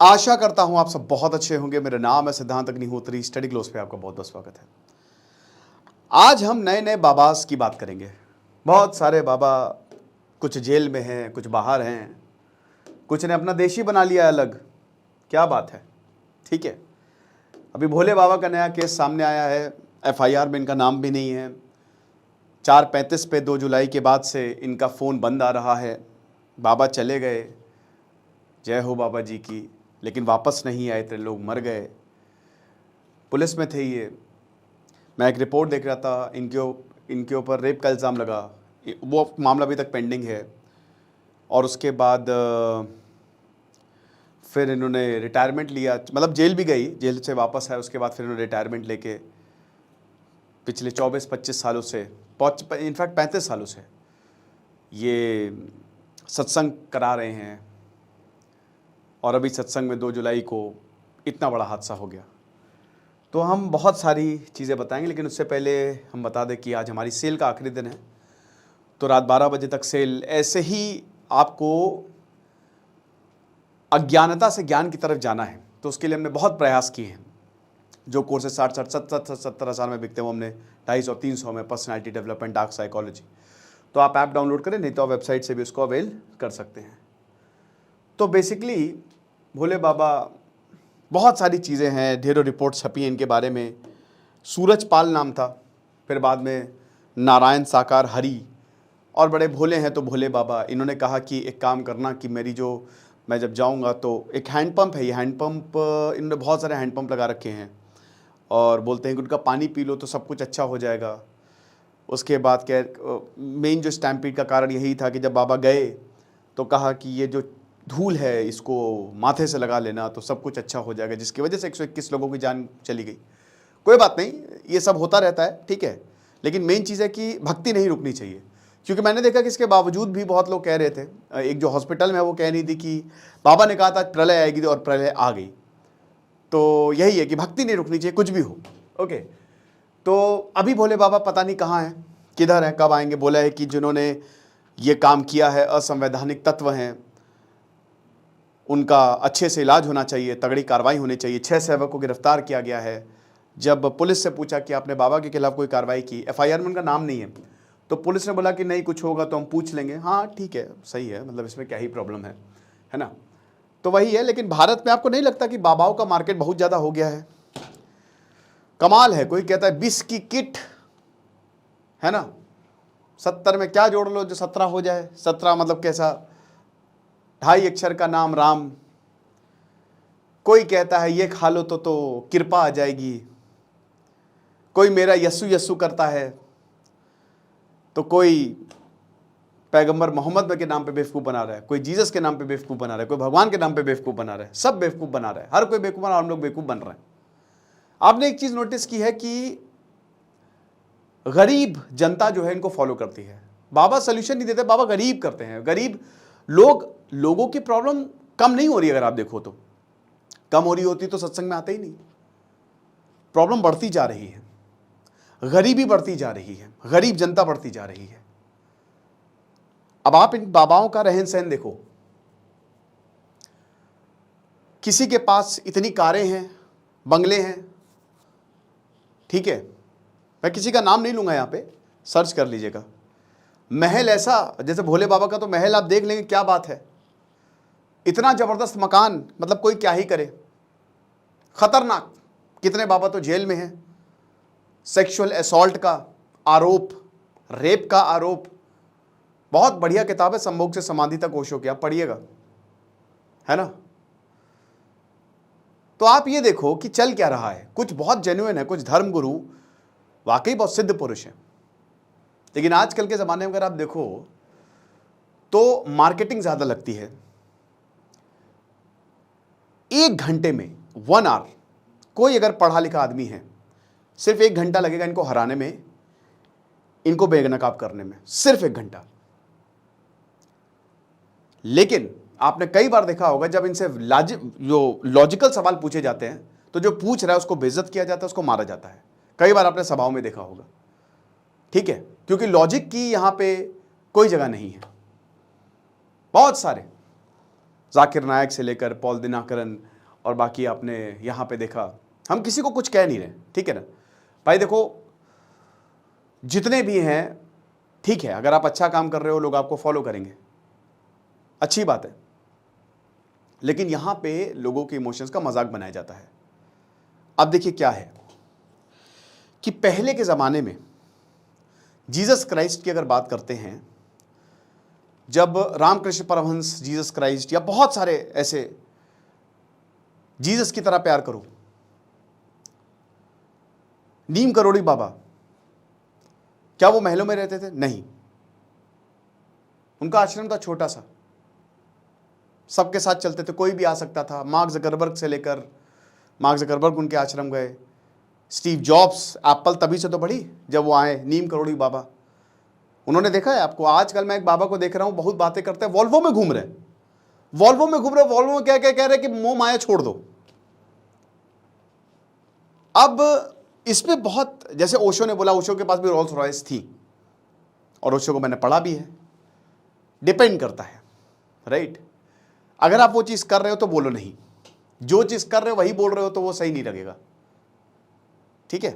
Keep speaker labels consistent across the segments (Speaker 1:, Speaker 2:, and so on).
Speaker 1: आशा करता हूं आप सब बहुत अच्छे होंगे। मेरा नाम है सिद्धांत अग्निहोत्री। स्टडी ग्लोस पे आपका बहुत बहुत स्वागत है। आज हम नए नए बाबास की बात करेंगे। बहुत सारे बाबा, कुछ जेल में हैं, कुछ बाहर हैं, कुछ ने अपना देश ही बना लिया है अलग। क्या बात है, ठीक है। अभी भोले बाबा का नया केस सामने आया है। एफआईआर में इनका नाम भी नहीं है। 4:35 पे 2 जुलाई के बाद से इनका फ़ोन बंद आ रहा है। बाबा चले गए, जय हो बाबा जी की, लेकिन वापस नहीं आए थे, लोग मर गए। पुलिस में थे ये। मैं एक रिपोर्ट देख रहा था, इनके ऊपर रेप का इल्ज़ाम लगा। वो मामला अभी तक पेंडिंग है। और उसके बाद फिर इन्होंने रिटायरमेंट लिया, मतलब जेल भी गई, जेल से वापस आए। उसके बाद फिर इन्होंने रिटायरमेंट लेके पिछले 24-25 सालों से, इनफैक्ट 35 सालों से ये सत्संग करा रहे हैं। और अभी सत्संग में 2 जुलाई को इतना बड़ा हादसा हो गया। तो हम बहुत सारी चीज़ें बताएंगे, लेकिन उससे पहले हम बता दें कि आज हमारी सेल का आखिरी दिन है। तो रात 12 बजे तक सेल ऐसे ही आपको अज्ञानता से ज्ञान की तरफ जाना है। तो उसके लिए हमने बहुत प्रयास किए हैं। जो कोर्सेज 60-70 हज़ार में बिकते हैं वो हमने 250-300 में, पर्सनैलिटी डेवलपमेंट, डार्क साइकोलॉजी। तो आप ऐप डाउनलोड करें, नहीं तो आप वेबसाइट से भी उसको अवेल कर सकते हैं। तो बेसिकली भोले बाबा, बहुत सारी चीज़ें हैं, ढेरों रिपोर्ट छपी हैं इनके बारे में। सूरजपाल नाम था, फिर बाद में नारायण साकार हरि, और बड़े भोले हैं तो भोले बाबा। इन्होंने कहा कि एक काम करना कि मैं जब जाऊंगा तो एक हैंडपम्प है, ये हैंडपम्प, इन्होंने बहुत सारे हैंडपम्प लगा रखे हैं और बोलते हैं कि उनका पानी पी लो तो सब कुछ अच्छा हो जाएगा। उसके बाद मेन जो स्टैम्पीड का कारण यही था कि जब बाबा गए तो कहा कि ये जो धूल है इसको माथे से लगा लेना तो सब कुछ अच्छा हो जाएगा, जिसकी वजह से 121 लोगों की जान चली गई। कोई बात नहीं, ये सब होता रहता है, ठीक है। लेकिन मेन चीज़ है कि भक्ति नहीं रुकनी चाहिए। क्योंकि मैंने देखा कि इसके बावजूद भी बहुत लोग कह रहे थे, एक जो हॉस्पिटल में वो कह रही थी कि बाबा ने कहा था प्रलय आएगी, और प्रलय आ गई। तो यही है कि भक्ति नहीं रुकनी चाहिए, कुछ भी हो। ओके, तो अभी भोले बाबा पता नहीं कहाँ हैं, किधर हैं, कब आएंगे। बोला है कि जिन्होंने ये काम किया है असंवैधानिक तत्व हैं, उनका अच्छे से इलाज होना चाहिए, तगड़ी कार्रवाई होनी चाहिए। 6 सेवक को गिरफ्तार किया गया है। जब पुलिस से पूछा कि आपने बाबा के खिलाफ कोई कार्रवाई की, एफआईआर में उनका नाम नहीं है, तो पुलिस ने बोला कि नहीं, कुछ होगा तो हम पूछ लेंगे। हाँ ठीक है, सही है, मतलब इसमें क्या ही प्रॉब्लम है ना। तो वही है। लेकिन भारत में आपको नहीं लगता कि बाबाओं का मार्केट बहुत ज़्यादा हो गया है? कमाल है। कोई कहता है 20 की किट है ना, 70 में क्या जोड़ लो जो 17 हो जाए। 17 मतलब कैसा, 2.5 अक्षर का नाम राम। कोई कहता है ये खा लो तो कृपा आ जाएगी। कोई मेरा यस्सु यस्सु करता है, तो कोई पैगंबर मोहम्मद के नाम पे बेवकूफ़ बना रहा है, कोई जीसस के नाम पे बेवकूफ़ बना रहा है, कोई भगवान के नाम पे बेवकूफ़ बना रहा है। सब बेवकूफ़ बना रहा है, हर कोई बेवकूफ़ बना रहा है, हम लोग बेवकूफ़ बन रहे हैं। आपने एक चीज़ नोटिस की है कि गरीब जनता जो है इनको फॉलो करती है। बाबा सोल्यूशन नहीं देते, बाबा गरीब करते हैं। गरीब लोगों की प्रॉब्लम कम नहीं हो रही। अगर आप देखो तो कम हो रही होती तो सत्संग में आते ही नहीं। प्रॉब्लम बढ़ती जा रही है, गरीबी बढ़ती जा रही है, गरीब जनता बढ़ती जा रही है। अब आप इन बाबाओं का रहन सहन देखो। किसी के पास इतनी कारें हैं, बंगले हैं, ठीक है, मैं किसी का नाम नहीं लूंगा, यहां पे सर्च कर लीजिएगा। महल ऐसा, जैसे भोले बाबा का तो महल आप देख लेंगे, क्या बात है, इतना जबरदस्त मकान, मतलब कोई क्या ही करे। खतरनाक। कितने बाबा तो जेल में हैं, सेक्सुअल असॉल्ट का आरोप, रेप का आरोप। बहुत बढ़िया किताब है, संभोग से समाधि तक ओशो की, आप पढ़िएगा, है ना। तो आप ये देखो कि चल क्या रहा है। कुछ बहुत जेन्युइन है, कुछ धर्मगुरु वाकई बहुत सिद्ध पुरुष हैं। लेकिन आजकल के ज़माने में अगर आप देखो तो मार्केटिंग ज़्यादा लगती है। 1 घंटे में 1 आवर, कोई अगर पढ़ा लिखा आदमी है, सिर्फ 1 घंटा लगेगा इनको हराने में, इनको बेनकाब करने में, सिर्फ 1 घंटा। लेकिन आपने कई बार देखा होगा जब इनसे जो लॉजिकल सवाल पूछे जाते हैं तो जो पूछ रहा है उसको बेइज्जत किया जाता है, उसको मारा जाता है। कई बार आपने सभाओं में देखा होगा, ठीक है, क्योंकि लॉजिक की यहां पे कोई जगह नहीं है। बहुत सारे जाकिर नायक से लेकर पॉल दिनाकरन और बाकी आपने यहाँ पे देखा, हम किसी को कुछ कह नहीं रहे, ठीक है ना भाई। देखो जितने भी हैं, ठीक है, अगर आप अच्छा काम कर रहे हो लोग आपको फॉलो करेंगे, अच्छी बात है, लेकिन यहां पे लोगों के इमोशंस का मजाक बनाया जाता है। अब देखिए क्या है कि पहले के ज़माने में जीसस क्राइस्ट की अगर बात करते हैं, जब रामकृष्ण परमहंस जीसस क्राइस्ट या बहुत सारे ऐसे जीसस की तरह प्यार करो, नीम करोड़ी बाबा, क्या वो महलों में रहते थे? नहीं, उनका आश्रम था छोटा सा, सबके साथ चलते थे, कोई भी आ सकता था। मार्क जकरबर्ग से लेकर, मार्क जकरबर्ग उनके आश्रम गए, स्टीव जॉब्स, एप्पल तभी से तो बढ़ी जब वो आए, नीम करोड़ी बाबा। उन्होंने देखा है आपको, आजकल मैं एक बाबा को देख रहा हूं, बहुत बातें करते हैं, वॉल्वो में घूम रहे, वॉल्वो में घूम रहे, वॉल्वो में क्या क्या कह रहे कि मोह माया छोड़ दो। अब इसमें बहुत, जैसे ओशो ने बोला, ओशो के पास भी रोल्स रॉयस थी और ओशो को मैंने पढ़ा भी है, डिपेंड करता है, राइट। अगर आप वो चीज कर रहे हो तो बोलो नहीं, जो चीज कर रहे हो वही बोल रहे हो तो वो सही नहीं लगेगा, ठीक है।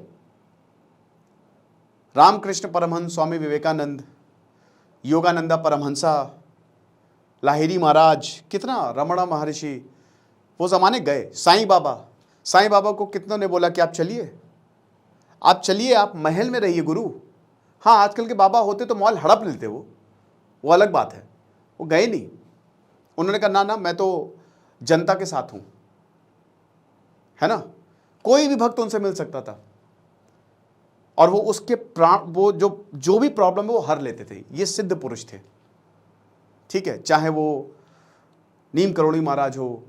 Speaker 1: रामकृष्ण परमहंस, स्वामी विवेकानंद, योगानंदा परमहंसा, लाहिरी महाराज, कितना रमणा महर्षि, वो जमाने गए। साईं बाबा, साईं बाबा को कितनों ने बोला कि आप चलिए, आप चलिए, आप महल में रहिए गुरु। हाँ, आजकल के बाबा होते तो मॉल हड़प लेते, वो अलग बात है, वो गए नहीं। उन्होंने कहा ना ना, मैं तो जनता के साथ हूं, है ना। कोई भी भक्त उनसे मिल सकता था और वो उसके वो जो भी प्रॉब्लम है वो हर लेते थे। ये सिद्ध पुरुष थे, ठीक है। चाहे वो नीम करोड़ी महाराज हो,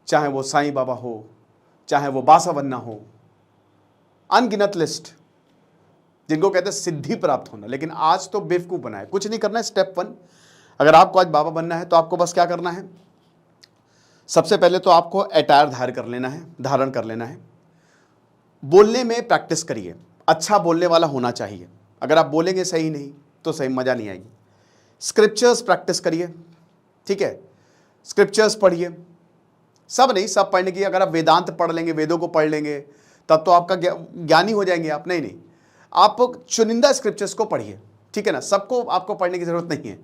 Speaker 1: चाहे वो साईं बाबा हो, चाहे वो बासावन्ना हो, अनगिनत लिस्ट जिनको कहते हैं सिद्धि प्राप्त होना। लेकिन आज तो बेवकूफ बनाए, कुछ नहीं करना है। स्टेप 1, अगर आपको आज बाबा बनना है तो आपको बस क्या करना है, सबसे पहले तो आपको अटायर धारण कर लेना है। बोलने में प्रैक्टिस करिए, अच्छा बोलने वाला होना चाहिए। अगर आप बोलेंगे सही नहीं तो सही मजा नहीं आएगी। स्क्रिप्चर्स प्रैक्टिस करिए, ठीक है, स्क्रिप्चर्स पढ़िए, सब नहीं, सब पढ़ने की। अगर आप वेदांत पढ़ लेंगे, वेदों को पढ़ लेंगे, तब तो आपका ज्ञानी हो जाएंगे आप। नहीं, आप चुनिंदा स्क्रिप्चर्स को पढ़िए, ठीक है ना, सबको आपको पढ़ने की जरूरत नहीं है।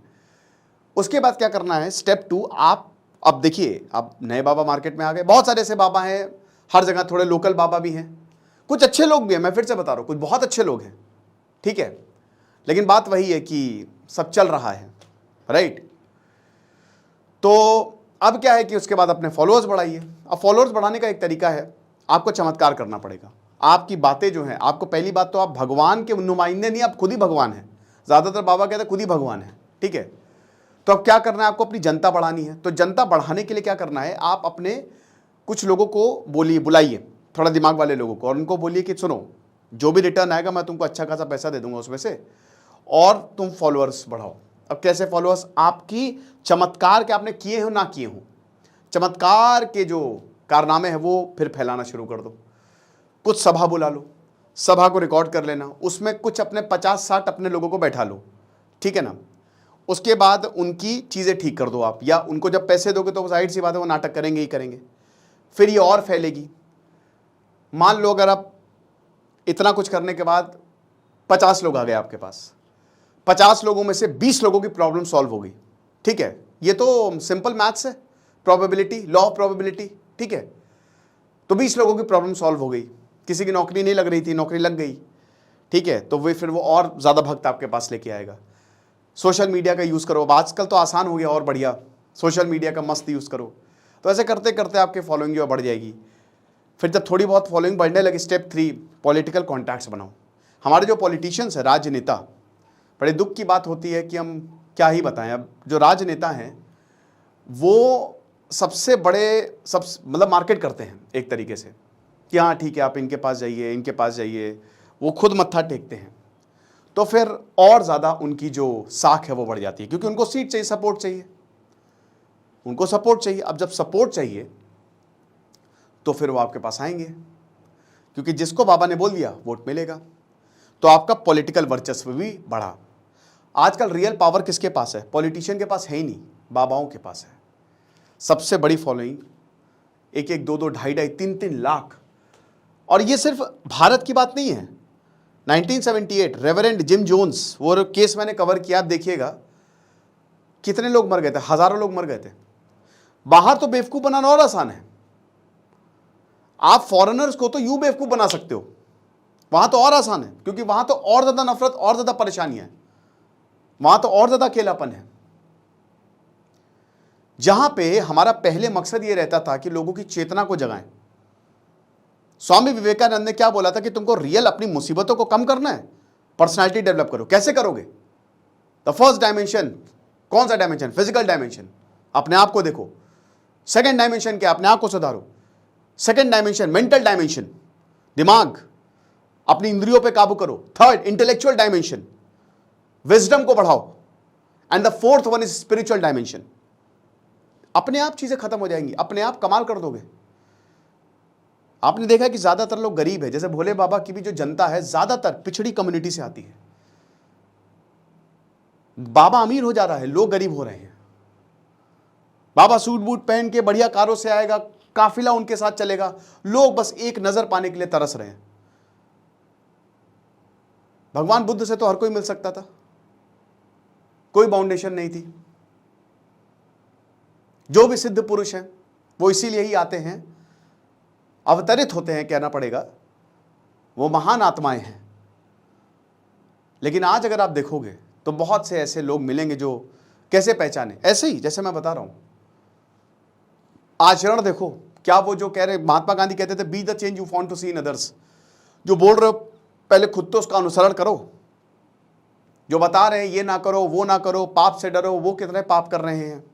Speaker 1: उसके बाद क्या करना है, स्टेप 2, आप अब देखिए, अब नए बाबा मार्केट में आ गए, बहुत सारे ऐसे बाबा हैं हर जगह, थोड़े लोकल बाबा भी हैं, कुछ अच्छे लोग भी हैं, मैं फिर से बता रहा हूं, कुछ बहुत अच्छे लोग हैं, ठीक है। लेकिन बात वही है कि सब चल रहा है, राइट। तो अब क्या है कि उसके बाद अपने फॉलोअर्स बढ़ाइए। अब फॉलोअर्स बढ़ाने का एक तरीका है, आपको चमत्कार करना पड़ेगा। आपकी बातें जो हैं, आपको पहली बात तो आप भगवान के नुमाइंदे नहीं, आप खुद ही भगवान हैं। ज़्यादातर बाबा कहते हैं खुद ही भगवान है, ठीक है। तो अब क्या करना है, आपको अपनी जनता बढ़ानी है। तो जनता बढ़ाने के लिए क्या करना है, आप अपने कुछ लोगों को बोलिए, बुलाइए, थोड़ा दिमाग वाले लोगों को, और उनको बोलिए कि सुनो, जो भी रिटर्न आएगा मैं तुमको अच्छा खासा पैसा दे दूंगा उसमें से, और तुम फॉलोअर्स बढ़ाओ। अब कैसे फॉलोअर्स, आपकी चमत्कार के आपने किए हो ना किए हो, चमत्कार के जो कारनामे हैं वो फिर फैलाना शुरू कर दो। कुछ सभा बुला लो, सभा को रिकॉर्ड कर लेना, उसमें कुछ अपने 50-60 अपने लोगों को बैठा लो, ठीक है ना। उसके बाद उनकी चीज़ें ठीक कर दो आप, या उनको जब पैसे दोगे तो जाहिर सी बात है वो नाटक करेंगे ही करेंगे, फिर ये और फैलेगी। मान लो अगर आप इतना कुछ करने के बाद 50 लोग आ गए आपके पास, 50 लोगों में से 20 लोगों की प्रॉब्लम सॉल्व हो गई, ठीक है। ये तो सिंपल मैथ्स है, प्रोबेबिलिटी, लॉ ऑफ प्रोबेबिलिटी, ठीक है। तो 20 लोगों की प्रॉब्लम सॉल्व हो गई, किसी की नौकरी नहीं लग रही थी, नौकरी लग गई, ठीक है। तो वे फिर वो और ज़्यादा भक्त आपके पास लेके आएगा। सोशल मीडिया का यूज़ करो, अब आजकल तो आसान हो गया और बढ़िया, सोशल मीडिया का मस्त यूज़ करो। तो ऐसे करते करते आपकी फॉलोइंग जो बढ़ जाएगी। फिर जब थोड़ी बहुत फॉलोइंग बढ़ने लगी, स्टेप 3, पॉलिटिकल कॉन्टैक्ट्स बनाओ। हमारे जो पॉलिटिशियंस हैं, राजनेता, बड़े दुख की बात होती है कि हम क्या ही बताएं, अब जो राजनेता हैं वो सबसे बड़े मतलब मार्केट करते हैं एक तरीके से कि हाँ ठीक है, आप इनके पास जाइए, इनके पास जाइए, वो खुद मत्था टेकते हैं। तो फिर और ज़्यादा उनकी जो साख है वो बढ़ जाती है, क्योंकि उनको सीट चाहिए, सपोर्ट चाहिए, उनको सपोर्ट चाहिए। अब जब सपोर्ट चाहिए तो फिर वो आपके पास आएंगे, क्योंकि जिसको बाबा ने बोल दिया वोट मिलेगा। तो आपका पॉलिटिकल वर्चस्व भी बढ़ा। आजकल रियल पावर किसके पास है, पॉलिटिशियन के पास है ही नहीं, बाबाओं के पास है। सबसे बड़ी फॉलोइंग, 1-1, 2-2, 2.5-2.5, 3-3 लाख। और ये सिर्फ भारत की बात नहीं है। 1978 रेवरेंड जिम जोन्स, वो केस मैंने कवर किया, आप देखिएगा कितने लोग मर गए थे, हजारों लोग मर गए थे। बाहर तो बेवकूफ बनाना और आसान है, आप फॉरेनर्स को तो यूं बेवकूफ बना सकते हो, वहां तो और आसान है, क्योंकि वहां तो और ज्यादा नफरत, और ज्यादा परेशानियां हैं, वहां तो और ज्यादा अकेलापन है। जहां पे हमारा पहले मकसद यह रहता था कि लोगों की चेतना को जगाएं। स्वामी विवेकानंद ने क्या बोला था कि तुमको रियल अपनी मुसीबतों को कम करना है, पर्सनालिटी डेवलप करो। कैसे करोगे? द फर्स्ट डायमेंशन, कौन सा डायमेंशन? फिजिकल डायमेंशन, अपने आप को देखो। सेकंड डायमेंशन क्या? अपने आप को सुधारो। सेकंड डायमेंशन मेंटल डायमेंशन, दिमाग, अपनी इंद्रियों पे काबू करो। थर्ड इंटेलेक्चुअल डायमेंशन, विजडम को बढ़ाओ। And the fourth one is spiritual dimension. अपने आप चीजें खत्म हो जाएंगी, अपने आप कमाल कर दोगे। आपने देखा है कि ज्यादातर लोग गरीब है, जैसे भोले बाबा की भी जो जनता है ज्यादातर पिछड़ी कम्युनिटी से आती है। बाबा अमीर हो जा रहा है, लोग गरीब हो रहे हैं। बाबा सूट बूट पहन के बढ़िया कारों से आएगा, काफिला उनके साथ चलेगा, लोग बस एक नजर पाने के लिए तरस रहे हैं। भगवान बुद्ध से तो हर कोई मिल सकता था, कोई बाउंडेशन नहीं थी। जो भी सिद्ध पुरुष हैं वो इसीलिए ही आते हैं, अवतरित होते हैं, कहना पड़ेगा, वो महान आत्माएं हैं। लेकिन आज अगर आप देखोगे तो बहुत से ऐसे लोग मिलेंगे जो कैसे पहचाने, ऐसे ही जैसे मैं बता रहा हूं। आचरण देखो, क्या वो जो कह रहे, महात्मा गांधी कहते थे be the change you want to see in others. जो बोल रहे हो पहले खुद तो उसका अनुसरण करो। जो बता रहे हैं ये ना करो, वो ना करो, पाप से डरो, वो कितने पाप कर रहे हैं।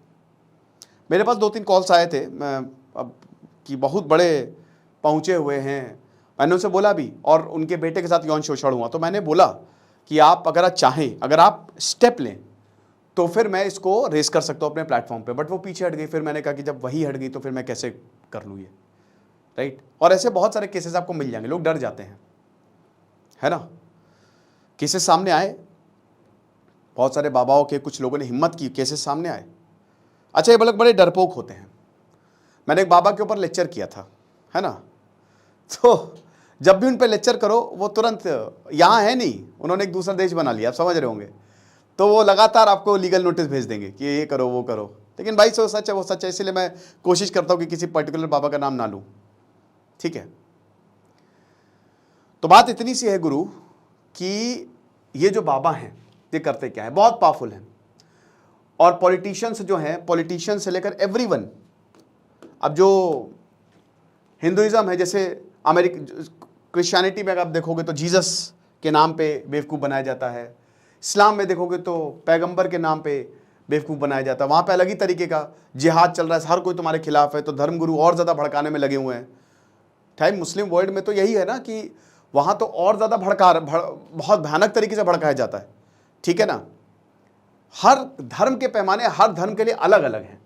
Speaker 1: मेरे पास 2-3 कॉल्स आए थे, मैं अब कि बहुत बड़े पहुंचे हुए हैं, मैंने उनसे बोला भी, और उनके बेटे के साथ यौन शोषण हुआ, तो मैंने बोला कि आप अगर चाहें, अगर आप स्टेप लें तो फिर मैं इसको रेस कर सकता हूं अपने प्लेटफॉर्म पे। बट वो पीछे हट गई। फिर मैंने कहा कि जब वही हट गई तो फिर मैं कैसे कर लूँ ये, राइट। और ऐसे बहुत सारे केसेस आपको मिल जाएंगे, लोग डर जाते हैं, है ना। केसेस सामने आए, बहुत सारे बाबाओं के, कुछ लोगों ने हिम्मत की, केसेस सामने आए। अच्छा, ये बड़े डरपोक होते हैं। मैंने एक बाबा के ऊपर लेक्चर किया था, है ना, तो जब भी उन पे लेक्चर करो वो तुरंत, यहाँ है नहीं, उन्होंने एक दूसरा देश बना लिया, आप समझ रहे होंगे, तो वो लगातार आपको लीगल नोटिस भेज देंगे कि ये करो वो करो। लेकिन भाई सो सच है, वो सच है, इसलिए मैं कोशिश करता हूँ कि किसी पर्टिकुलर बाबा का नाम ना लूँ, ठीक है। तो बात इतनी सी है गुरु कि ये जो बाबा हैं ये करते क्या है, बहुत पावरफुल हैं। और पॉलिटिशियंस जो हैं, पॉलिटिशियन से लेकर एवरीवन, अब जो हिंदुइज्म है, जैसे क्रिश्चियनिटी में आप देखोगे तो जीसस के नाम पे बेवकूफ़ बनाया जाता है। इस्लाम में देखोगे तो पैगंबर के नाम पे बेवकूफ़ बनाया जाता है। वहाँ पे अलग ही तरीके का जिहाद चल रहा है, हर कोई तुम्हारे खिलाफ है, तो धर्मगुरु और ज़्यादा भड़काने में लगे हुए हैं। टाइम मुस्लिम वर्ल्ड में तो यही है ना कि वहाँ तो और ज़्यादा बहुत भयानक तरीके से भड़काया जाता है, ठीक है ना। हर धर्म के पैमाने हर धर्म के लिए अलग अलग हैं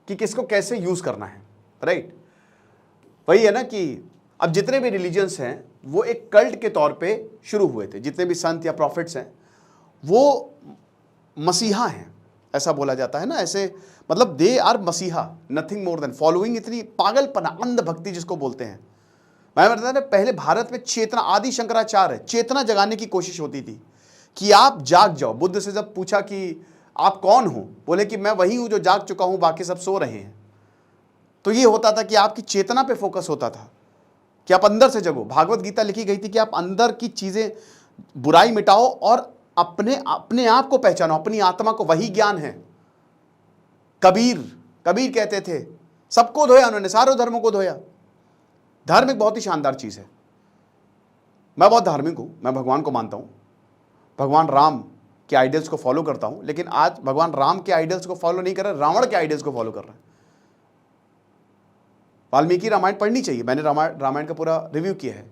Speaker 1: कि किसको कैसे यूज़ करना है, राइट। वही है ना कि अब जितने भी रिलीजन्स हैं वो एक कल्ट के तौर पे शुरू हुए थे। जितने भी संत या प्रॉफिट्स हैं वो मसीहा हैं, ऐसा बोला जाता है ना, ऐसे मतलब दे आर मसीहा, नथिंग मोर देन। फॉलोइंग इतनी पागलपना, अंध भक्ति जिसको बोलते हैं। मैं बताता ना, पहले भारत में चेतना, आदि शंकराचार्य, चेतना जगाने की कोशिश होती थी कि आप जाग जाओ। बुद्ध से जब पूछा कि आप कौन हो, बोले कि मैं वही हूं जो जाग चुका हूं, बाकी सब सो रहे हैं। तो ये होता था कि आपकी चेतना पे फोकस होता था कि आप अंदर से जगो। भागवत गीता लिखी गई थी कि आप अंदर की चीजें, बुराई मिटाओ और अपने आप को पहचानो, अपनी आत्मा को, वही ज्ञान है। कबीर कहते थे, सबको धोया उन्होंने, सारे धर्मों को धोया। धर्म एक बहुत ही शानदार चीज है। मैं बहुत धार्मिक हूं, मैं भगवान को मानता हूं, भगवान राम के आइडियल्स को फॉलो करता हूं। लेकिन आज भगवान राम के आइडियल्स को फॉलो नहीं कर रहे, रावण के आइडियल्स को फॉलो कर रहे हैं। वाल्मीकि रामायण पढ़नी चाहिए, मैंने रामायण का पूरा रिव्यू किया है।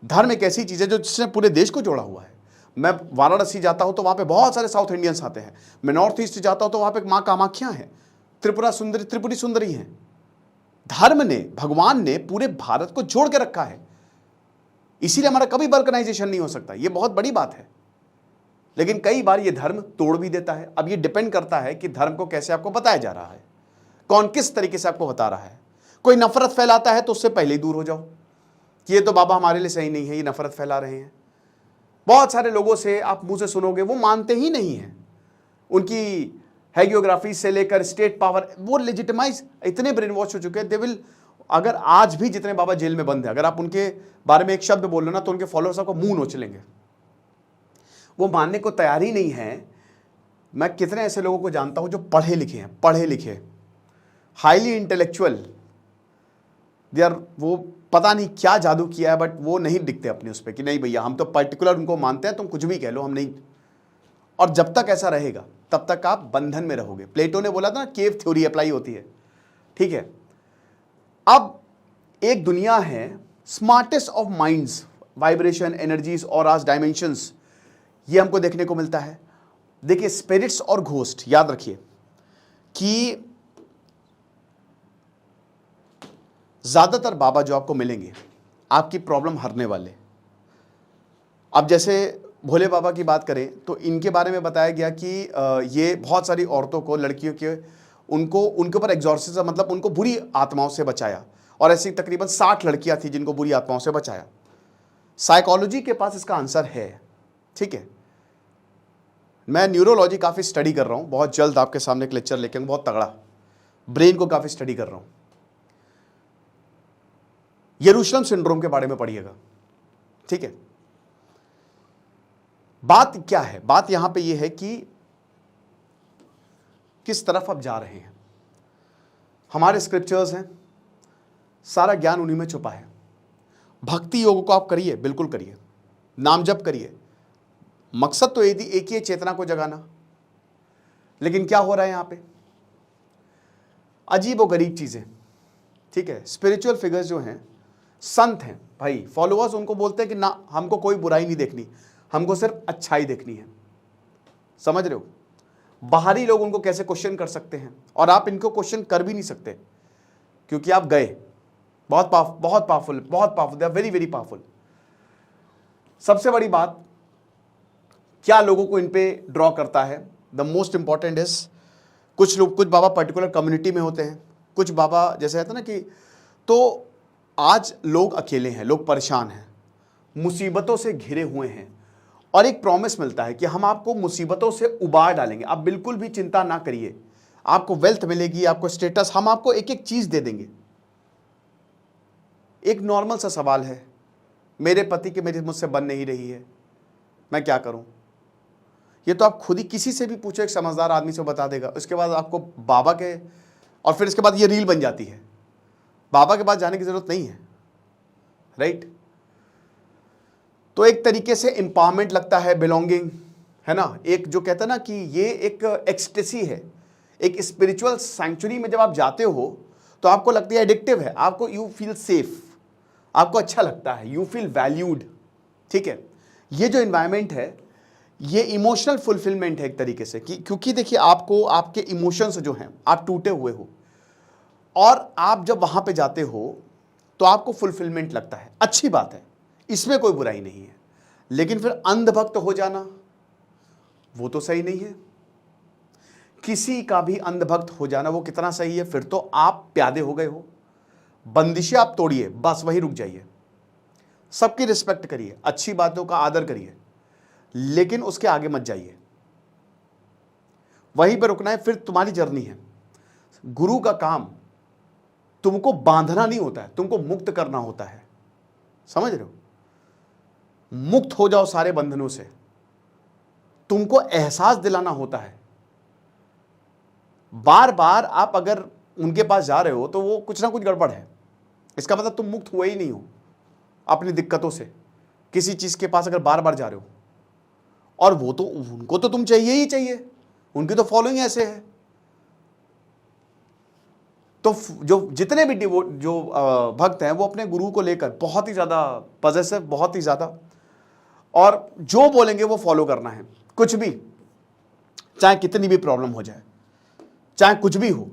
Speaker 1: धर्म एक ऐसी चीज है जो जिसने पूरे देश को जोड़ा हुआ है। मैं वाराणसी जाता हूं तो वहां पे बहुत सारे साउथ इंडियंस आते हैं। मैं नॉर्थ ईस्ट जाता हूं तो वहां पे मां कामाख्या है, त्रिपुरी सुंदरी है। धर्म ने, भगवान ने पूरे भारत को जोड़ के रखा है, इसीलिए हमारा कभी बल्कनाइजेशन नहीं हो सकता। ये बहुत बड़ी बात है। लेकिन कई बार ये धर्म तोड़ भी देता है। अब ये डिपेंड करता है कि धर्म को कैसे आपको बताया जा रहा है। कौन किस तरीके से आपको बता रहा है। कोई नफरत फैलाता है तो उससे पहले ही दूर हो जाओ कि ये तो बाबा हमारे लिए सही नहीं है, ये नफरत फैला रहे हैं। बहुत सारे लोगों से आप मुंह से सुनोगे वो मानते ही नहीं हैं, उनकी हैगियोग्राफी से लेकर स्टेट पावर, वो लेजिटिमाइज इतने ब्रेन वॉश हो चुके हैं। दे विल, अगर आज भी जितने बाबा जेल में बंद है, अगर आप उनके बारे में एक शब्द बोल लो ना तो उनके फॉलोअर्स आपको मुंह नोच लेंगे, वो मानने को तैयार ही नहीं है। मैं कितने ऐसे लोगों को जानता हूं जो पढ़े लिखे हैं, पढ़े लिखे, हाईली इंटेलेक्चुअल, दे आर, वो पता नहीं क्या जादू किया है, बट वो नहीं दिखते अपने उस पर कि नहीं भैया हम तो पर्टिकुलर उनको मानते हैं, तुम कुछ भी कह लो हम नहीं। और जब तक ऐसा रहेगा तब तक आप बंधन में रहोगे। प्लेटो ने बोला था ना, केव थ्योरी अप्लाई होती है, ठीक है। अब एक दुनिया है, smartest of minds, vibration, energies और आज डायमेंशंस, ये हमको देखने को मिलता है। देखिए स्पिरिट्स और घोस्ट, याद रखिए कि ज्यादातर बाबा जो आपको मिलेंगे आपकी प्रॉब्लम हरने वाले। अब जैसे भोले बाबा की बात करें तो इनके बारे में बताया गया कि ये बहुत सारी औरतों को, लड़कियों के, उनको उनके ऊपर एग्जॉर्सिज्म, मतलब उनको बुरी आत्माओं से बचाया, और ऐसी तकरीबन 60 लड़कियां थी जिनको बुरी आत्माओं से बचाया। साइकोलॉजी के पास इसका आंसर है, ठीक है। मैं न्यूरोलॉजी काफ़ी स्टडी कर रहा हूँ, बहुत जल्द आपके सामने एक लेक्चर लेके आऊँ, बहुत तगड़ा, ब्रेन को काफ़ी स्टडी कर रहा हूँ। यरूशलेम सिंड्रोम के बारे में पढ़िएगा, ठीक है। बात क्या है, बात यहां पे ये है कि किस तरफ आप जा रहे हैं। हमारे स्क्रिप्चर्स हैं, सारा ज्ञान उन्हीं में छुपा है। भक्ति योग को आप करिए, बिल्कुल करिए, नाम जप करिए, मकसद तो एक ही है, चेतना को जगाना। लेकिन क्या हो रहा है यहां पे, अजीब और गरीब चीजें, ठीक है। स्पिरिचुअल फिगर्स जो हैं, संत हैं भाई, फॉलोअर्स उनको बोलते हैं कि ना हमको कोई बुराई नहीं देखनी, हमको सिर्फ अच्छाई देखनी है। समझ रहे हो, बाहरी लोग उनको कैसे क्वेश्चन कर सकते हैं, और आप इनको क्वेश्चन कर भी नहीं सकते क्योंकि आप गए। बहुत powerful, they are very very powerful. सबसे बड़ी बात क्या लोगों को इन पे ड्रॉ करता है, द मोस्ट इंपॉर्टेंट इज, कुछ लोग, कुछ बाबा पर्टिकुलर कम्युनिटी में होते हैं, कुछ बाबा जैसे कहते हैं ना कि, तो आज लोग अकेले हैं, लोग परेशान हैं, मुसीबतों से घिरे हुए हैं, और एक प्रॉमिस मिलता है कि हम आपको मुसीबतों से उबार डालेंगे, आप बिल्कुल भी चिंता ना करिए, आपको वेल्थ मिलेगी, आपको स्टेटस, हम आपको एक एक चीज दे देंगे। एक नॉर्मल सा सवाल है, मेरे पति की मेरी मुझसे बन नहीं रही है, मैं क्या करूं? ये तो आप खुद ही किसी से भी पूछो, एक समझदार आदमी से बता देगा। उसके बाद आपको बाबा के, और फिर इसके बाद ये रील बन जाती है, बाबा के पास जाने की जरूरत नहीं है, राइट। तो एक तरीके से एम्पावरमेंट लगता है, बिलोंगिंग है ना, एक जो कहता है ना कि ये एक एक्सटेसी है, एक स्पिरिचुअल सैंक्चुरी में जब आप जाते हो तो आपको लगती है एडिक्टिव है, आपको, यू फील सेफ, आपको अच्छा लगता है, यू फील वैल्यूड, ठीक है। ये जो एनवायरनमेंट है ये इमोशनल फुलफिलमेंट है एक तरीके से, कि क्योंकि देखिए आपको, आपके इमोशंस जो हैं, आप टूटे हुए हो, और आप जब वहां पे जाते हो तो आपको फुलफिलमेंट लगता है, अच्छी बात है, इसमें कोई बुराई नहीं है। लेकिन फिर अंधभक्त हो जाना वो तो सही नहीं है। किसी का भी अंधभक्त हो जाना वो कितना सही है, फिर तो आप प्यादे हो गए हो। बंदिशें आप तोड़िए, बस वही रुक जाइए, सबकी रिस्पेक्ट करिए, अच्छी बातों का आदर करिए, लेकिन उसके आगे मत जाइए, वहीं पर रुकना है, फिर तुम्हारी जर्नी है। गुरु का काम तुमको बांधना नहीं होता है, तुमको मुक्त करना होता है, समझ रहे हो। मुक्त हो जाओ सारे बंधनों से, तुमको एहसास दिलाना होता है। बार बार आप अगर उनके पास जा रहे हो तो वो कुछ ना कुछ गड़बड़ है, इसका मतलब तुम मुक्त हुए ही नहीं हो अपनी दिक्कतों से। किसी चीज के पास अगर बार बार जा रहे हो, और वो तो, उनको तो तुम चाहिए ही चाहिए, उनकी तो फॉलोइंग ऐसे है। तो जो जितने भी जो भक्त हैं वो अपने गुरु को लेकर बहुत ही ज्यादा पॉजिटिव, बहुत ही ज्यादा, और जो बोलेंगे वो फॉलो करना है, कुछ भी, चाहे कितनी भी प्रॉब्लम हो जाए, चाहे कुछ भी हो,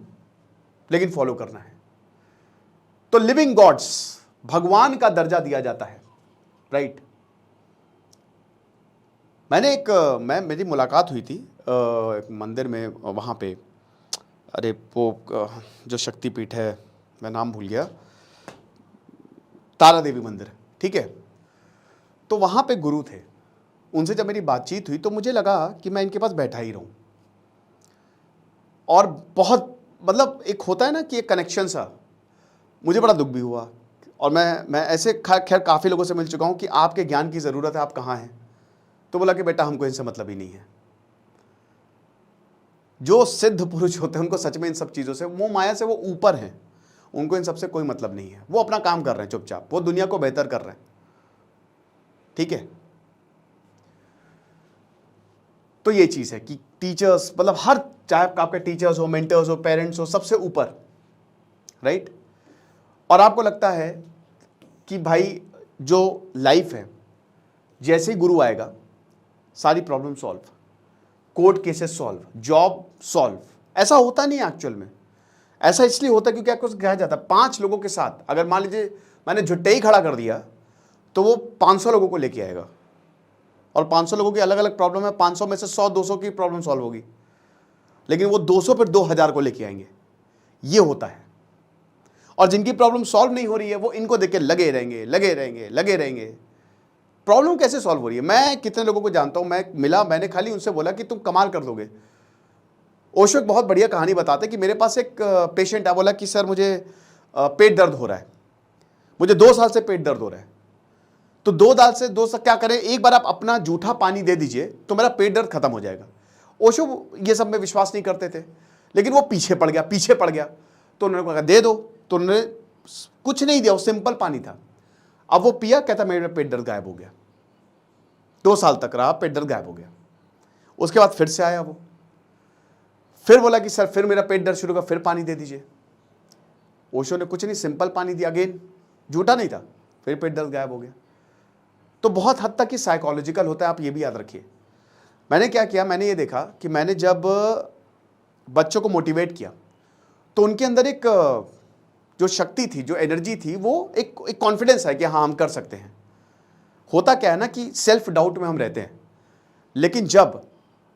Speaker 1: लेकिन फॉलो करना है। तो लिविंग गॉड्स, भगवान का दर्जा दिया जाता है, राइट। मेरी मुलाकात हुई थी एक मंदिर में, वहां पे अरे वो जो शक्तिपीठ है, मैं नाम भूल गया, तारा देवी मंदिर, ठीक है। तो वहाँ पे गुरु थे, उनसे जब मेरी बातचीत हुई तो मुझे लगा कि मैं इनके पास बैठा ही रहूं। और बहुत मतलब एक होता है ना कि एक कनेक्शन सा, मुझे बड़ा दुख भी हुआ। और मैं ऐसे खैर काफ़ी लोगों से मिल चुका हूँ कि आपके ज्ञान की ज़रूरत है, आप कहाँ हैं? तो बोला कि बेटा हमको इनसे मतलब ही नहीं है। जो सिद्ध पुरुष होते हैं उनको सच में इन सब चीज़ों से, वो माया से वो ऊपर हैं, उनको इन सब से कोई मतलब नहीं है। वो अपना काम कर रहे हैं चुपचाप, वो दुनिया को बेहतर कर रहे हैं, ठीक है। तो ये चीज़ है कि टीचर्स मतलब हर, चाहे आपके टीचर्स हो, मेंटर्स हो, पेरेंट्स हो, सबसे ऊपर, राइट। और आपको लगता है कि भाई जो लाइफ है, जैसे ही गुरु आएगा सारी problem solve, court cases solve, job solve. ऐसा होता नहीं है एक्चुअल में। ऐसा इसलिए होता है क्योंकि आपको कहा जाता है 5 लोगों के साथ, अगर मान लीजिए मैंने झुट्टे ही खड़ा कर दिया तो वो 500 लोगों को लेके आएगा, और 500 लोगों की अलग अलग प्रॉब्लम है, 500 में से 100-200 की प्रॉब्लम सॉल्व होगी, लेकिन वो 200 फिर 2000 को लेके आएंगे। ये होता है। और जिनकी प्रॉब्लम सॉल्व नहीं हो रही है वो इनको देख के लगे रहेंगे, लगे रहेंगे, लगे रहेंगे। प्रॉब्लम कैसे सॉल्व हो रही है? मैं कितने लोगों को जानता हूं, मैंने खाली उनसे बोला कि तुम कमाल कर दोगे। ओशो एक बहुत बढ़िया कहानी बताते कि मेरे पास एक पेशेंट है, बोला कि सर मुझे पेट दर्द हो रहा है, मुझे 2 साल से पेट दर्द हो रहा है। तो 2 साल क्या करें, एक बार आप अपना जूठा पानी दे दीजिए तो मेरा पेट दर्द खत्म हो जाएगा। ओशो ये सब में विश्वास नहीं करते थे, लेकिन वो पीछे पड़ गया। तो उन्होंने कहा दे दो, तो उन्होंने कुछ नहीं दिया, वो सिंपल पानी था। अब वो पिया, कहता मेरा पेट दर्द गायब हो गया। 2 साल तक रहा, पेट दर्द गायब हो गया। उसके बाद फिर से आया वो, फिर बोला कि सर फिर मेरा पेट दर्द शुरू हुआ, फिर पानी दे दीजिए। ओशो ने कुछ नहीं, सिंपल पानी दिया, अगेन झूठा नहीं था, फिर पेट दर्द गायब हो गया। तो बहुत हद तक ये साइकोलॉजिकल होता है, आप ये भी याद रखिए। मैंने क्या किया, मैंने ये देखा कि मैंने जब बच्चों को मोटिवेट किया तो उनके अंदर एक जो शक्ति थी, जो एनर्जी थी, वो एक कॉन्फिडेंस है कि हाँ हम कर सकते हैं। होता क्या है ना कि सेल्फ डाउट में हम रहते हैं, लेकिन जब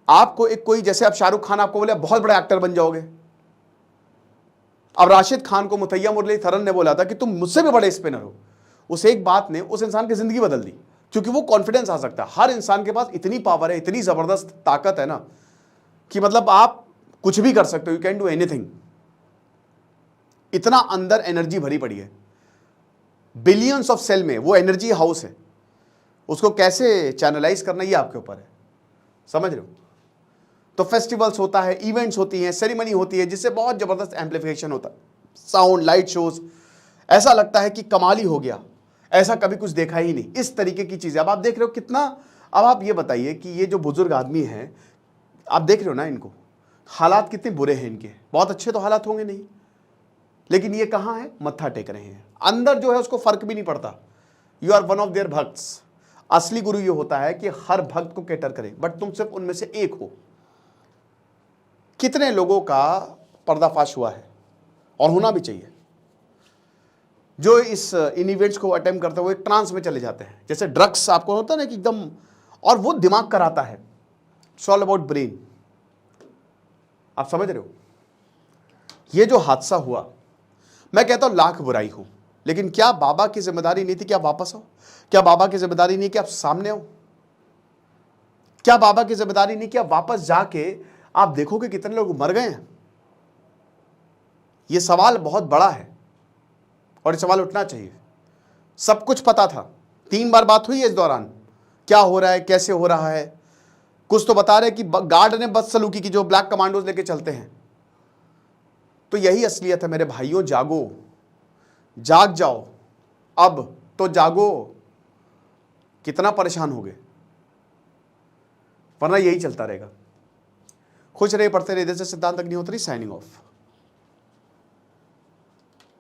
Speaker 1: आपको एक कोई, जैसे अब शाहरुख खान आपको बोले बहुत बड़ा एक्टर बन जाओगे, अब राशिद खान को मुतैया मुरलीधरन ने बोला था कि तुम मुझसे भी बड़े स्पिनर हो, उस एक बात ने उस इंसान की जिंदगी बदल दी, क्योंकि वो कॉन्फिडेंस आ सकता है। हर इंसान के पास इतनी पावर है, इतनी जबरदस्त ताकत है ना कि मतलब आप कुछ भी कर सकते हो, यू कैन डू एनीथिंग। इतना अंदर एनर्जी भरी पड़ी है, बिलियंस ऑफ सेल में वो एनर्जी हाउस है, उसको कैसे चैनलाइज करना ये आपके ऊपर है, समझ रहे हो। तो फेस्टिवल्स होता है, इवेंट्स होती हैं, सेरेमनी होती है, जिससे बहुत जबरदस्त एम्पलीफिकेशन होता है, साउंड, लाइट शोज, ऐसा लगता है कि कमाल ही हो गया, ऐसा कभी कुछ देखा ही नहीं, इस तरीके की चीजें। अब आप देख रहे हो कितना। अब आप ये बताइए कि ये जो बुजुर्ग आदमी हैं, आप देख रहे हो ना इनको, हालात कितने बुरे हैं इनके, बहुत अच्छे तो हालात होंगे नहीं, लेकिन ये कहाँ है, मत्था टेक रहे हैं। अंदर जो है उसको फर्क भी नहीं पड़ता। You are one of their bhakts. असली गुरु ये होता है कि हर भक्त को कैटर करे, बट तुम सिर्फ उनमें से एक हो। कितने लोगों का पर्दाफाश हुआ है, और होना भी चाहिए, जो इन इवेंट्स को अटेम्प्ट करते हुए ट्रांस में चले जाते हैं। जैसे ड्रग्स आपको होता है ना कि एकदम, और वो दिमाग कराता है, इट्स ऑल अबाउट ब्रेन। आप समझ रहे हो। ये जो हादसा हुआ, मैं कहता हूं लाख बुराई हो, लेकिन क्या बाबा की जिम्मेदारी नहीं थी कि आप वापस आओ? क्या बाबा की जिम्मेदारी नहीं कि आप सामने आओ? क्या बाबा की जिम्मेदारी नहीं कि आप वापस जाके आप देखोगे कितने लोग मर गए हैं? यह सवाल बहुत बड़ा है और ये सवाल उठना चाहिए। सब कुछ पता था, 3 बार बात हुई है इस दौरान, क्या हो रहा है, कैसे हो रहा है। कुछ तो बता रहे कि गार्ड ने बदसलूकी की, जो ब्लैक कमांडोज लेके चलते हैं। तो यही असलियत है मेरे भाइयों, जागो, जाग जाओ, अब तो जागो। कितना परेशान हो गए, वरना यही चलता रहेगा। खुश रहे, पढ़ते रहे। जैसे सिद्धांत अग्निहोत्री, साइनिंग ऑफ।